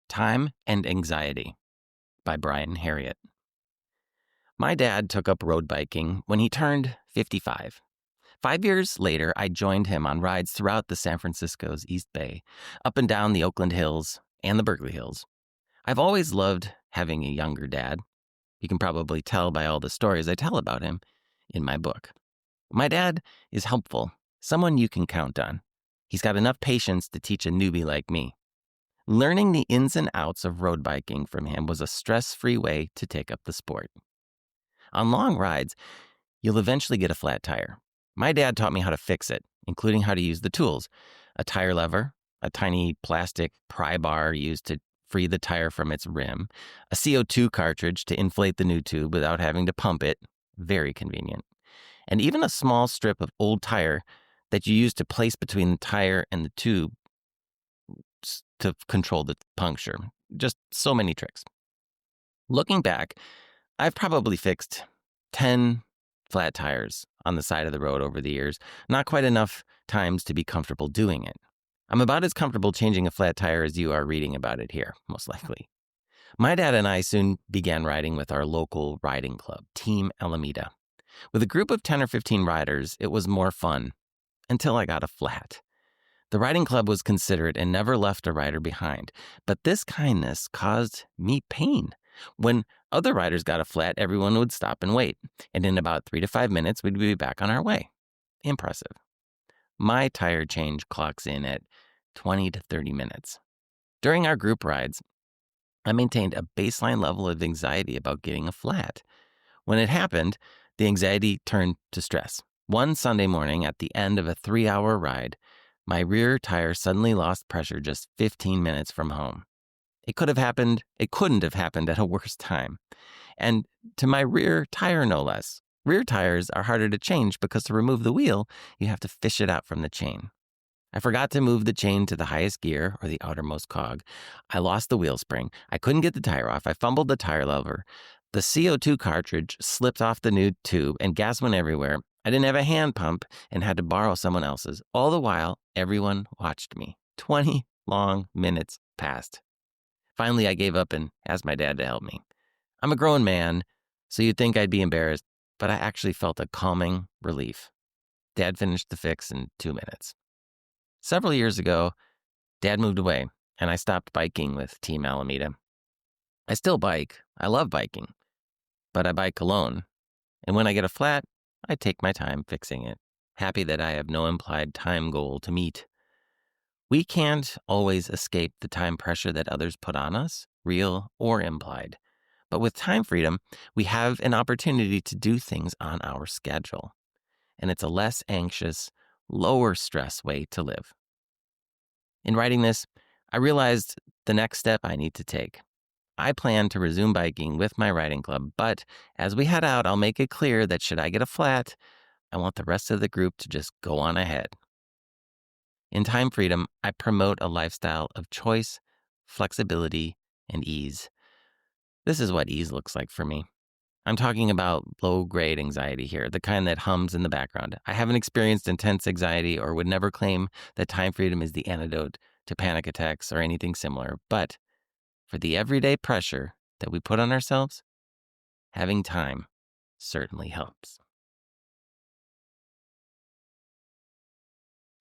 Time and Anxiety by Brian Harriet. My dad took up road biking when he turned 55. 5 years later, I joined him on rides throughout the San Francisco's East Bay, up and down the Oakland Hills and the Berkeley Hills. I've always loved having a younger dad. You can probably tell by all the stories I tell about him in my book. My dad is helpful, someone you can count on. He's got enough patience to teach a newbie like me. Learning the ins and outs of road biking from him was a stress-free way to take up the sport. On long rides, you'll eventually get a flat tire. My dad taught me how to fix it, including how to use the tools: a tire lever, a tiny plastic pry bar used to free the tire from its rim, a CO2 cartridge to inflate the new tube without having to pump it, very convenient, and even a small strip of old tire that you use to place between the tire and the tube to control the puncture. Just so many tricks. Looking back, I've probably fixed 10 flat tires on the side of the road over the years, not quite enough times to be comfortable doing it. I'm about as comfortable changing a flat tire as you are reading about it here, most likely. My dad and I soon began riding with our local riding club, Team Alameda. With a group of 10 or 15 riders, it was more fun, until I got a flat. The riding club was considerate and never left a rider behind, but this kindness caused me pain. When other riders got a flat, everyone would stop and wait, and in about 3 to 5 minutes, we'd be back on our way. Impressive. My tire change clocks in at 20 to 30 minutes. During our group rides, I maintained a baseline level of anxiety about getting a flat. When it happened, the anxiety turned to stress. One Sunday morning, at the end of a 3-hour ride, my rear tire suddenly lost pressure just 15 minutes from home. It couldn't have happened at a worse time. And to my rear tire, no less. Rear tires are harder to change because to remove the wheel, you have to fish it out from the chain. I forgot to move the chain to the highest gear, or the outermost cog. I lost the wheel spring. I couldn't get the tire off. I fumbled the tire lever. The CO2 cartridge slipped off the new tube, and gas went everywhere. I didn't have a hand pump and had to borrow someone else's. All the while, everyone watched me. 20 long minutes passed. Finally, I gave up and asked my dad to help me. I'm a grown man, so you'd think I'd be embarrassed, but I actually felt a calming relief. Dad finished the fix in 2 minutes. Several years ago, Dad moved away, and I stopped biking with Team Alameda. I still bike. I love biking, but I bike alone. And when I get a flat, I take my time fixing it, happy that I have no implied time goal to meet. We can't always escape the time pressure that others put on us, real or implied. But with time freedom, we have an opportunity to do things on our schedule. And it's a less anxious, lower stress way to live. In writing this, I realized the next step I need to take. I plan to resume biking with my riding club, but as we head out, I'll make it clear that should I get a flat, I want the rest of the group to just go on ahead. In Time Freedom, I promote a lifestyle of choice, flexibility, and ease. This is what ease looks like for me. I'm talking about low-grade anxiety here, the kind that hums in the background. I haven't experienced intense anxiety or would never claim that time freedom is the antidote to panic attacks or anything similar. But for the everyday pressure that we put on ourselves, having time certainly helps.